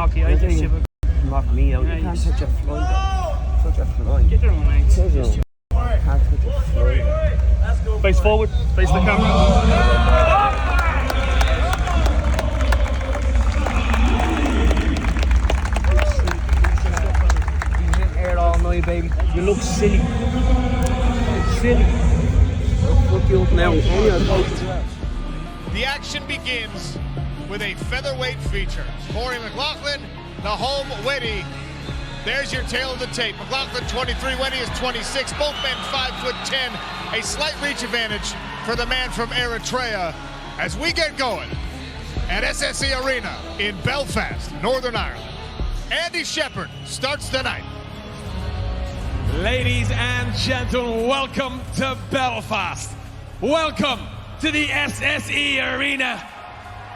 mock you, I just you mock me out. You can't touch a fly. Touch a fly. get your own legs. Can't touch a fly. Face forward, face the camera. All night, baby. You look silly. Silly. Look you up now. The action begins with a featherweight feature. 𝗘𝗨𝗥𝗢𝗣𝗢, Nahom Wedi. There's your tail of the tape. McLaughlin 23, Wedi is 26. Both men 5'10". A slight reach advantage for the man from Eritrea. As we get going at SSE Arena in Belfast, Northern Ireland. Andy Shepherd starts the night. Ladies and gentlemen, welcome to Belfast. Welcome to the SSE Arena.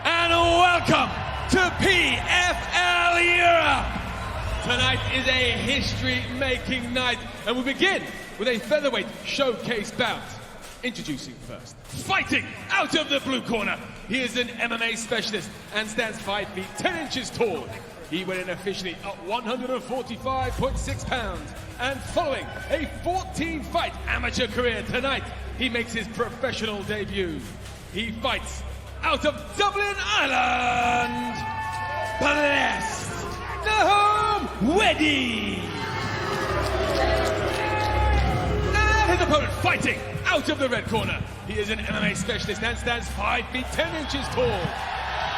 And welcome to PFL Europe. Tonight is a history-making night. And we begin with a featherweight showcase bout. Introducing first, fighting out of the blue corner. He is an MMA specialist and stands 5 feet 10 inches tall. He went in officially at 145.6 pounds. And following a 14-fight amateur career tonight, he makes his professional debut. He fights out of Dublin, Ireland, blessed Nahom Wedi. And his opponent fighting out of the red corner. He is an MMA specialist and stands 5 feet 10 inches tall.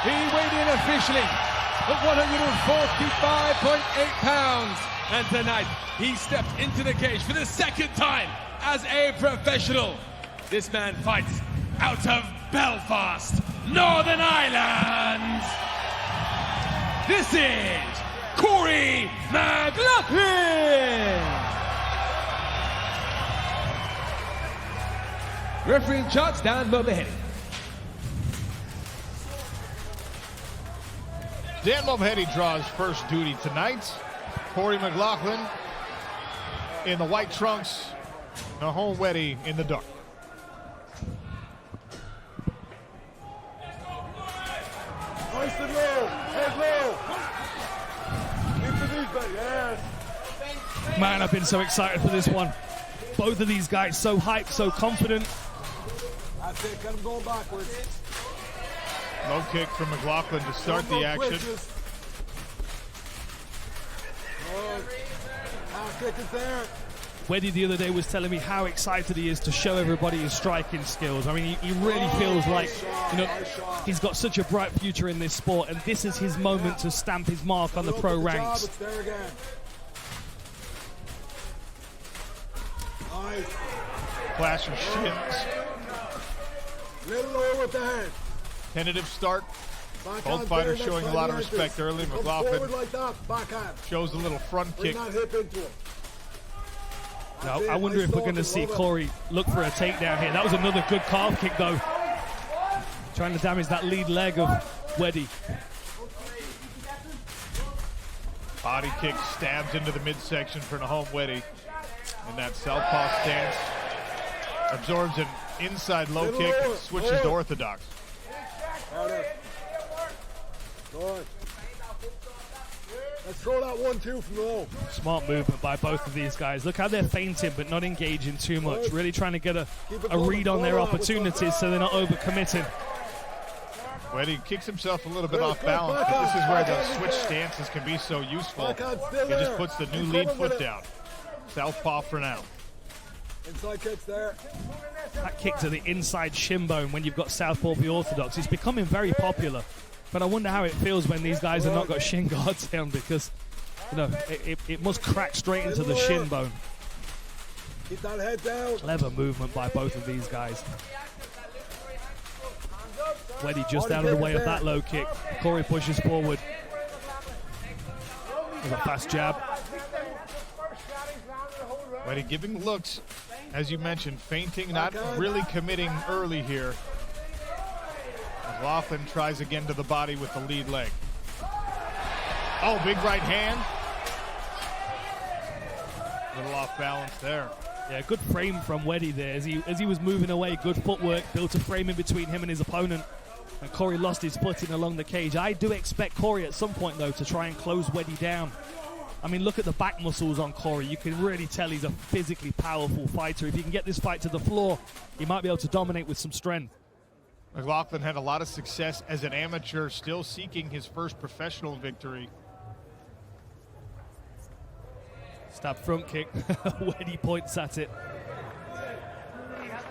He weighed in officially at 145.8 pounds. And tonight, he stepped into the cage for the second time as a professional. This man fights out of Belfast, Northern Ireland. This is 𝗘𝗨𝗥𝗢𝗣𝗘. Referee in charge, 𝗟𝗏𝗏𝗧𝗏 Wedi. 𝗟𝗏𝗏𝗧𝗏 Wedi draws first duty tonight. 𝗘𝗨𝗥𝗢𝗣𝗏 in the white trunks, Nahom Wedi in the dark. Nice and low, head low. Keep the knees back, yes. Man, I've been so excited for this one. Both of these guys so hyped, so confident. That's it, get them going backwards. Low kick from McLaughlin to start the action. Kick is there. Wedi the other day was telling me how excited he is to show everybody his striking skills. I mean, he really feels like, you know, he's got such a bright future in this sport, and this is his moment to stamp his mark on the pro ranks. Nice. Clash of shins. Little lower with the head. Tentative start. Back Both fighters showing a lot of respect early. McLaughlin like that, backhand. shows a little front kick. Bring that hip into it. Now, I wonder if we're going to see Corey look for a takedown here. That was another good calf kick, though. Trying to damage that lead leg of Wedi. Body kick stabs into the midsection for Nahom Wedi in that southpaw stance. Absorbs an inside low kick and switches to orthodox. Good. Let's throw that 1-2 from low. Smart movement by both of these guys. Look how they're feinting but not engaging too much. Really trying to get a read on their opportunities so they're not overcommitting. Wedi kicks himself a little bit off balance, but this is where the switch stances can be so useful. He just puts the new lead foot down. Southpaw for now. Inside kicks there. That kick to the inside shin bone when you've got southpaw the orthodox is becoming very popular. But I wonder how it feels when these guys have not got shin guards down, because, you know, it must crack straight into the shin bone. Keep that head down. Clever movement by both of these guys. Wedi just out of the way of that low kick. Corey pushes forward. With a fast jab. Wedi giving looks, as you mentioned, feinting, not really committing early here. McLaughlin tries again to the body with the lead leg. Oh, big right hand. A little off balance there. Yeah, good frame from Wedi there. As he was moving away, good footwork, built a frame in between him and his opponent. And Corey lost his footing along the cage. I do expect Corey at some point, though, to try and close Wedi down. I mean, look at the back muscles on Corey. You can really tell he's a physically powerful fighter. If he can get this fight to the floor, he might be able to dominate with some strength. McLaughlin had a lot of success as an amateur, still seeking his first professional victory. Stab front kick. Wedi points at it.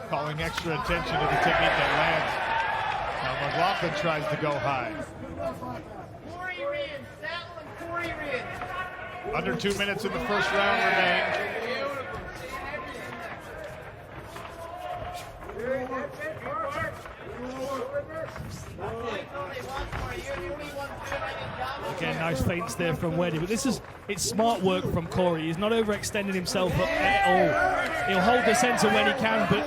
Calling extra attention to the technique that lands. Now McLaughlin tries to go high. Under 2 minutes in the first round remain. Again, nice feints there from Wedi, but it's smart work from Corey. He's not overextending himself at all. He'll hold the center when he can, but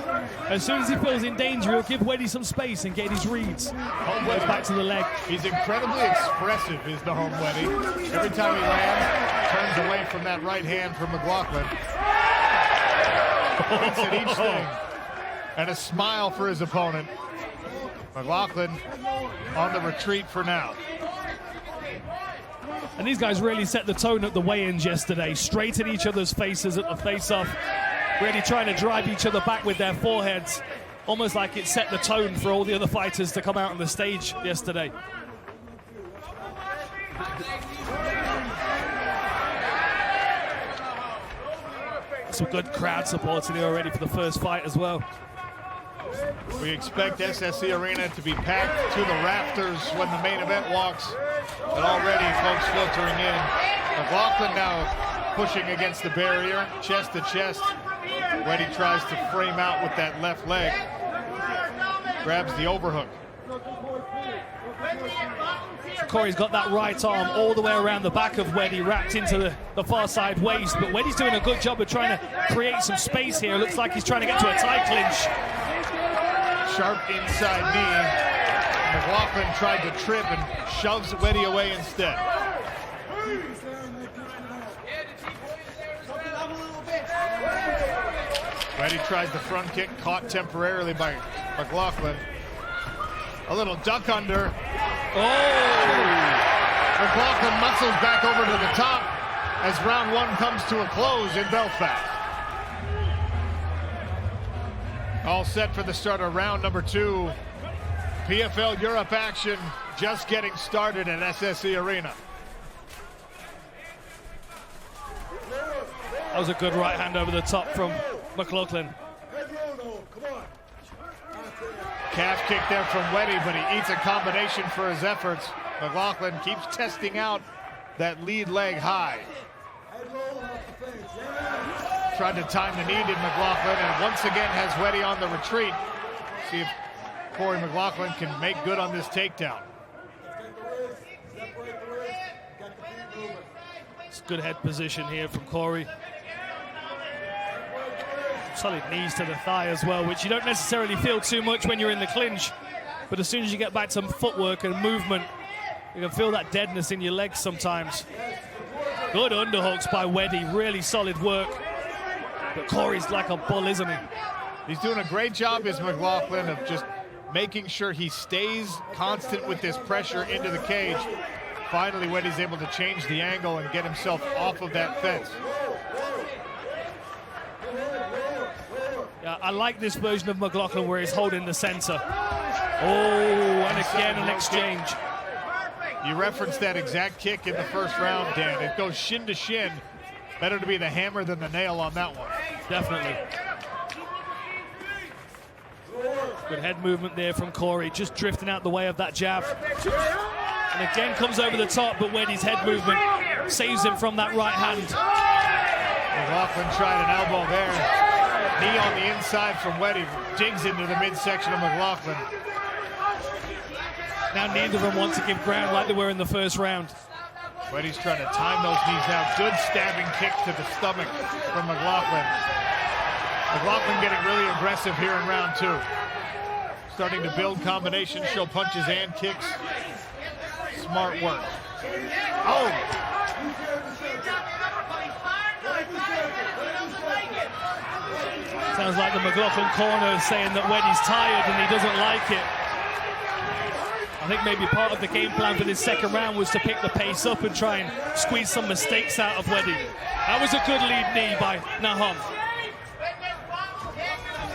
as soon as he feels in danger, he'll give Wedi some space and get his reads. Goes back to the leg. He's incredibly expressive, is Nahom Wedi. Every time he lands, turns away from that right hand from McLaughlin. Looks at each thing. And a smile for his opponent. McLaughlin on the retreat for now. And these guys really set the tone at the weigh-ins yesterday. Straight at each other's faces at the face-off. Really trying to drive each other back with their foreheads. Almost like it set the tone for all the other fighters to come out on the stage yesterday. Some good crowd support in here already for the first fight as well. We expect SSE Arena to be packed to the rafters when the main event walks. But already folks filtering in. McLaughlin now pushing against the barrier, chest to chest. Wedi tries to frame out with that left leg. Grabs the overhook. Corey's got that right arm all the way around the back of Wedi, wrapped into the far side waist. But Wedi's doing a good job of trying to create some space here. Looks like he's trying to get to a tie clinch. Sharp inside knee. McLaughlin tried to trip and shoves Wedi away instead. Wedi tries the front kick, caught temporarily by McLaughlin. A little duck under. Oh! McLaughlin muscles back over to the top as round one comes to a close in Belfast. All set for the start of round number two. PFL Europe action just getting started at SSE Arena. That was a good right hand over the top from McLaughlin. Calf kick there from Wedi, but he eats a combination for his efforts. McLaughlin keeps testing out that lead leg high. Tried to time the knee, did McLaughlin, and once again has Wedi on the retreat. See if Corey McLaughlin can make good on this takedown. It's good head position here from Corey. Solid knees to the thigh as well, which you don't necessarily feel too much when you're in the clinch. But as soon as you get back to footwork and movement, you can feel that deadness in your legs sometimes. Good underhooks by Wedi, really solid work. But Corey's like a bull, isn't he? He's doing a great job as McLaughlin of just making sure he stays constant with this pressure into the cage. Finally, Wedi's able to change the angle and get himself off of that fence. Yeah, I like this version of McLaughlin where he's holding the center. Oh, and again an exchange. You referenced that exact kick in the first round, Dan. It goes shin to shin. Better to be the hammer than the nail on that one. Definitely. Good head movement there from Corey, just drifting out the way of that jab. And again comes over the top, but Wedi's head movement saves him from that right hand. McLaughlin tried an elbow there. Knee on the inside from Wedi, digs into the midsection of McLaughlin. Now neither of them want to give ground like they were in the first round. Wedi's trying to time those knees out. Good stabbing kick to the stomach from McLaughlin. McLaughlin getting really aggressive here in round two. Starting to build combinations, show punches and kicks. Smart work. Oh! Sounds like the McLaughlin corner is saying that Wedi's tired and he doesn't like it. I think maybe part of the game plan for this second round was to pick the pace up and try and squeeze some mistakes out of Wedi. That was a good lead knee by Nahom.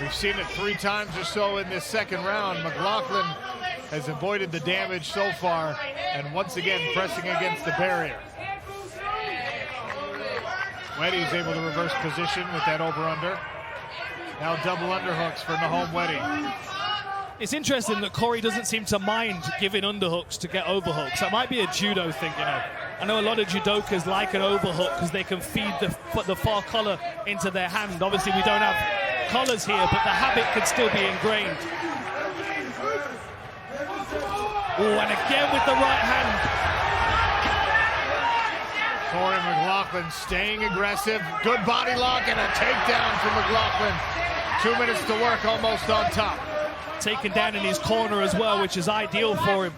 We've seen it 3 times or so in this second round. McLaughlin has avoided the damage so far, and once again pressing against the barrier. Wedi's able to reverse position with that over-under. Now double underhooks for Nahom Wedi. It's interesting that Corey doesn't seem to mind giving underhooks to get overhooks. That might be a judo thing, you know. I know a lot of judokas like an overhook because they can feed the far collar into their hand. Obviously, we don't have collars here, but the habit could still be ingrained. Oh, and again with the right hand. Corey McLaughlin staying aggressive. Good body lock and a takedown from McLaughlin. 2 minutes to work, almost on top. Taken down in his corner as well, which is ideal for him.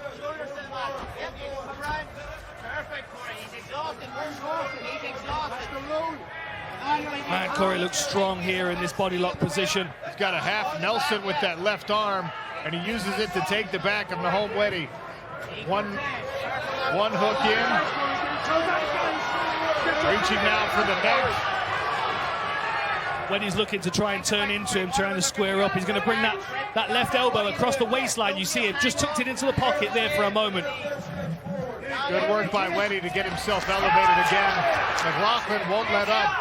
Man, Corey looks strong here in this body lock position. He's got a half Nelson with that left arm, and he uses it to take the back of Nahom Wedi. One hook in. Reaching now for the neck. Wedi's looking to try and turn into him, trying to square up. He's going to bring that left elbow across the waistline. You see it, just tucked it into the pocket there for a moment. Good work by Wedi to get himself elevated again. McLaughlin won't let up.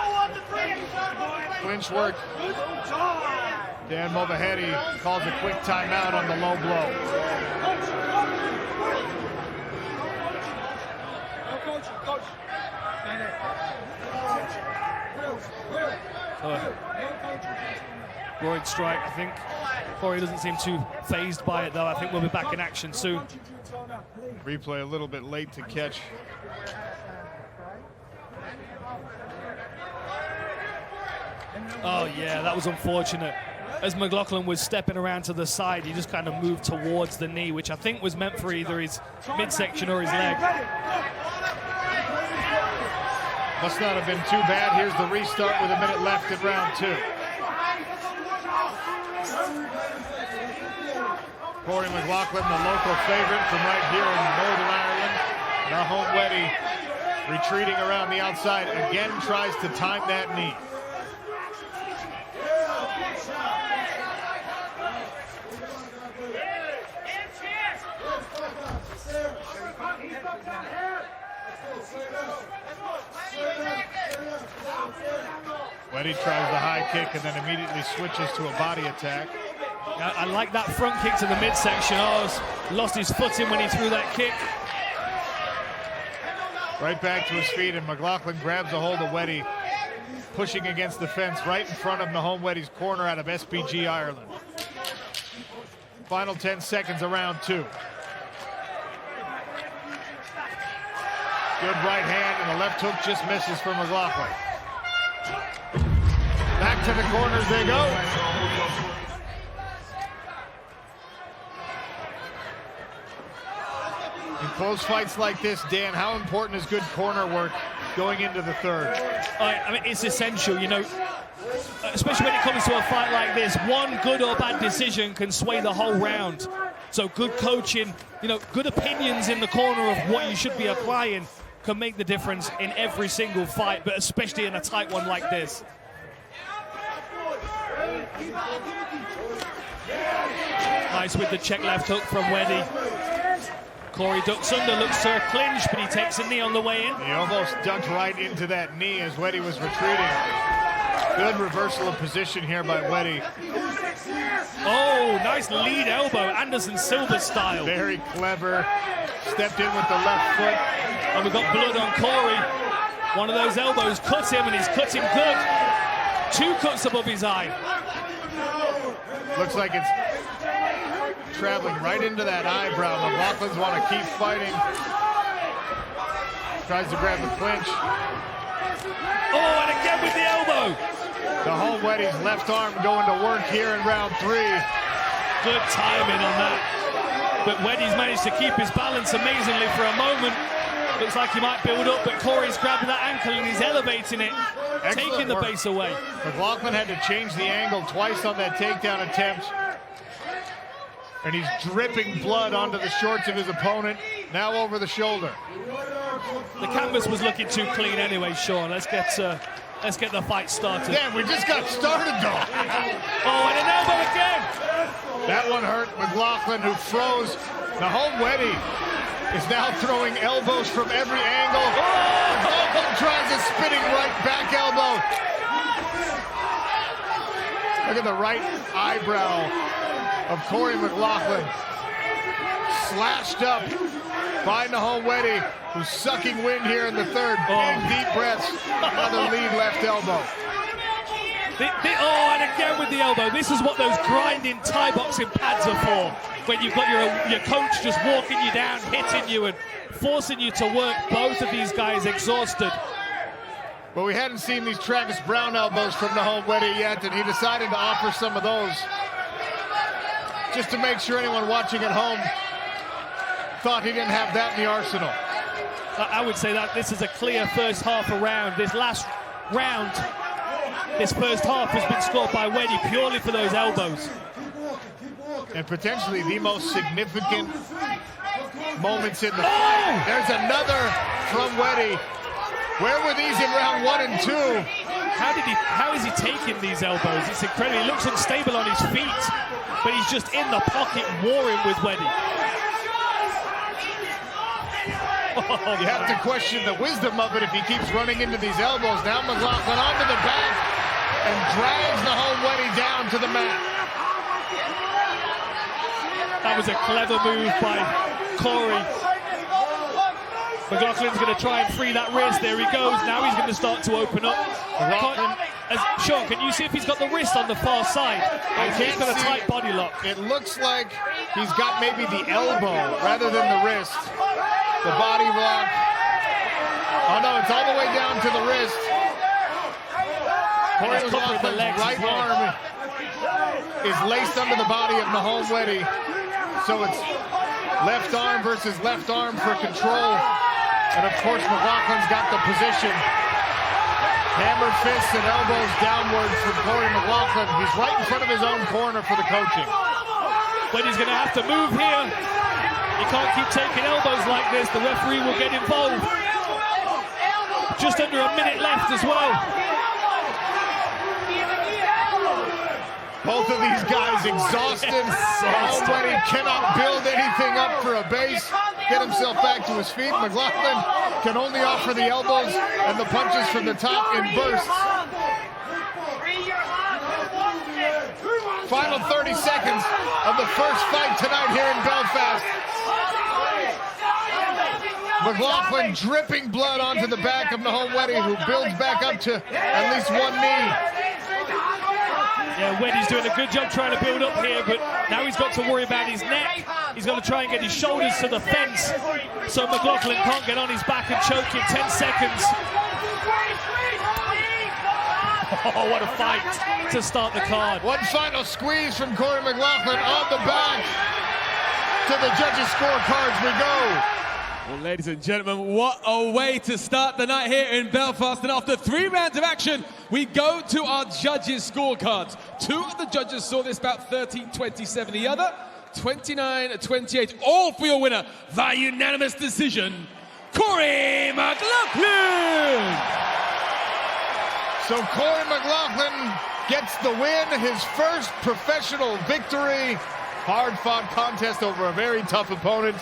Clinch work. 𝗟𝗨𝗥𝗢𝗣𝗘 calls a quick timeout on the low blow. Groin strike, I think. Corey doesn't seem too phased by it, though. I think we'll be back in action soon. Replay a little bit late to catch. Oh, yeah, that was unfortunate. As McLaughlin was stepping around to the side, he just kind of moved towards the knee, which I think was meant for either his midsection or his leg. Must not have been too bad. Here's the restart with a minute left in round 2. Corey McLaughlin, the local favorite from right here in Northern Ireland. Nahom Wedi retreating around the outside, again tries to time that knee. Wedi tries the high kick and then immediately switches to a body attack. I like that front kick to the midsection. Oh, lost his footing when he threw that kick. Right back to his feet, and McLaughlin grabs a hold of Wedi, pushing against the fence right in front of Nahom Wedi's corner out of SBG Ireland. Final 10 seconds of round 2. Good right hand, and the left hook just misses for McLaughlin. Back to the corners they go. In close fights like this, Dan, how important is good corner work going into the third? I mean, it's essential, you know, especially when it comes to a fight like this. One good or bad decision can sway the whole round. So good coaching, you know, good opinions in the corner of what you should be applying can make the difference in every single fight, but especially in a tight one like this. Nice with the check left hook from Wedi. Corey ducks under, looks to clinch, but he takes a knee on the way in. He almost ducked right into that knee as Wedi was retreating. Good reversal of position here by Wedi. Oh, nice lead elbow, Anderson Silva style. Very clever. Stepped in with the left foot. And we've got blood on Corey. One of those elbows cut him, and he's cut him good. 2 cuts above his eye. Looks like it's traveling right into that eyebrow. McLaughlin's want to keep fighting. Tries to grab the clinch. Oh, and again with the elbow. Nahom Wedi's left arm going to work here in round 3. Good timing on that. But Wedi's managed to keep his balance amazingly for a moment. Looks like he might build up, but Corey's grabbing that ankle and he's elevating it, taking the base away. McLaughlin had to change the angle twice on that takedown attempt. And he's dripping blood onto the shorts of his opponent, now over the shoulder. The canvas was looking too clean anyway, Sean. Let's get the fight started. Yeah, we just got started though. Oh, and an elbow again. That one hurt McLaughlin, who froze. Nahom Wedi is now throwing elbows from every angle. McLaughlin tries a spinning right back elbow. Look at the right eyebrow of 𝗘𝗨𝗥𝗢𝗣𝗘 McLaughlin. Slashed up by Nahom Wedi, who's sucking wind here in the third. Big deep breaths. Another lead left elbow. And again with the elbow. This is what those grinding Thai boxing pads are for. When you've got your coach just walking you down, hitting you and forcing you to work both of these guys exhausted. But we hadn't seen these Travis Brown elbows from Nahom Wedi yet, and he decided to offer some of those just to make sure anyone watching at home thought he didn't have that in the arsenal. I would say that this is a clear first half of round. This last round, this first half has been scored by Wedi purely for those elbows. And potentially the most significant moments in the fight. There's another from Wedi. Where were these in round 1 and 2? How is he taking these elbows? It's incredible. He looks unstable on his feet, but he's just in the pocket warring with Wedi. You have to question the wisdom of it if he keeps running into these elbows. Now McLaughlin onto the back and drags Nahom Wedi down to the mat. That was a clever move by Corey. McLaughlin's going to try and free that wrist. There he goes. Now he's going to start to open up. Sean, can you see if he's got the wrist on the far side? He's got a tight body lock. It looks like he's got maybe the elbow rather than the wrist. The body lock. Oh no, it's all the way down to the wrist. Corey McLaughlin's right arm is laced under the body of Nahom Wedi. So it's left arm versus left arm for control. And of course, McLaughlin's got the position. Hammer fists and elbows downwards from Corey McLaughlin. He's right in front of his own corner for the coaching. Wedi's going to have to move here. He can't keep taking elbows like this. The referee will get involved. Just under a minute left as well. Both of these guys exhausted. Nahom Wedi cannot build anything up for a base, get himself back to his feet. McLaughlin can only offer the elbows and the punches from the top in bursts. Final 30 seconds of the first fight tonight here in Belfast. McLaughlin dripping blood onto the back of Nahom Wedi, who builds back up to at least one knee. Yeah, Wedi's doing a good job trying to build up here, but now he's got to worry about his neck. He's got to try and get his shoulders to the fence so McLaughlin can't get on his back and choke in 10 seconds. Oh, what a fight to start the card. One final squeeze from Corey McLaughlin on the back. To the judges' scorecards we go. Well, ladies and gentlemen, what a way to start the night here in Belfast. And after 3 rounds of action, we go to our judges' scorecards. 2 of the judges saw this bout 13-27. The other, 29-28. All for your winner via unanimous decision, Corey McLaughlin. So Corey McLaughlin gets the win, his first professional victory. Hard-fought contest over a very tough opponent.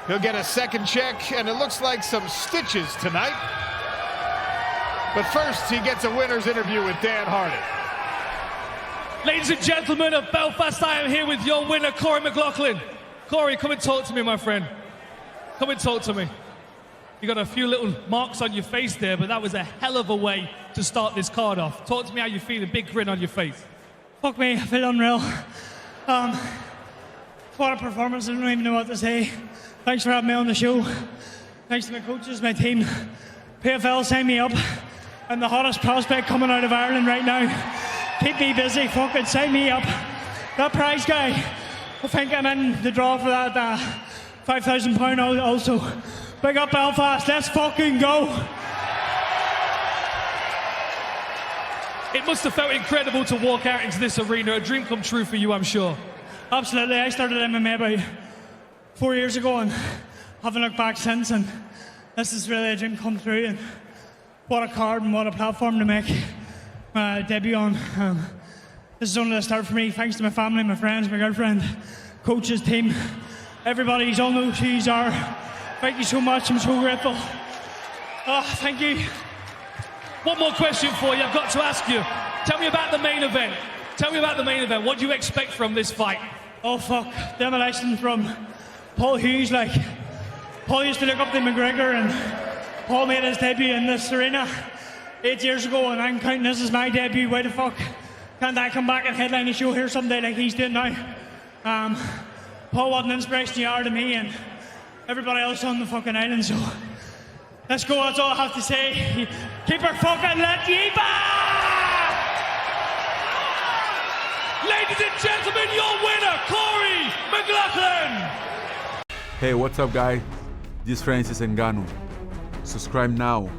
He'll get a second check, and it looks like some stitches tonight. But first, he gets a winner's interview with Dan Hardy. Ladies and gentlemen of Belfast, I am here with your winner, Corey McLaughlin. Corey, come and talk to me, my friend. Come and talk to me. You got a few little marks on your face there, but that was a hell of a way to start this card off. Talk to me how you feel, a big grin on your face. Fuck me, I feel unreal. What a performance, I don't even know what to say. Thanks for having me on the show. Thanks to my coaches, my team. PFL signed me up. I'm the hottest prospect coming out of Ireland right now. Keep me busy, fucking sign me up. That prize guy, I think I'm in the draw for that £5,000 also. Big up Belfast, let's fucking go. It must have felt incredible to walk out into this arena. A dream come true for you, I'm sure. Absolutely. I started MMA about 4 years ago and haven't looked back since, and this is really a dream come true, and what a card and what a platform to make my debut on. This is only the start for me, thanks to my family, my friends, my girlfriend, coaches, team, everybody. You all know who you are. Thank you so much. I'm so grateful. Oh, thank you. One more question for you, I've got to ask you. Tell me about the main event. Tell me about the main event. What do you expect from this fight? Oh, fuck. Demolition from Paul Hughes. Like, Paul used to look up to McGregor, and Paul made his debut in this arena 8 years ago, and I'm counting this as my debut. Why the fuck can't I come back and headline a show here someday like he's doing now? Paul, what an inspiration you are to me and everybody else on the fucking island, so let's go, that's all I have to say. Keep her fucking let ye back! Ladies and gentlemen, your winner, Corey McLaughlin! Hey, what's up, guys? This is Francis Ngannou. Subscribe now.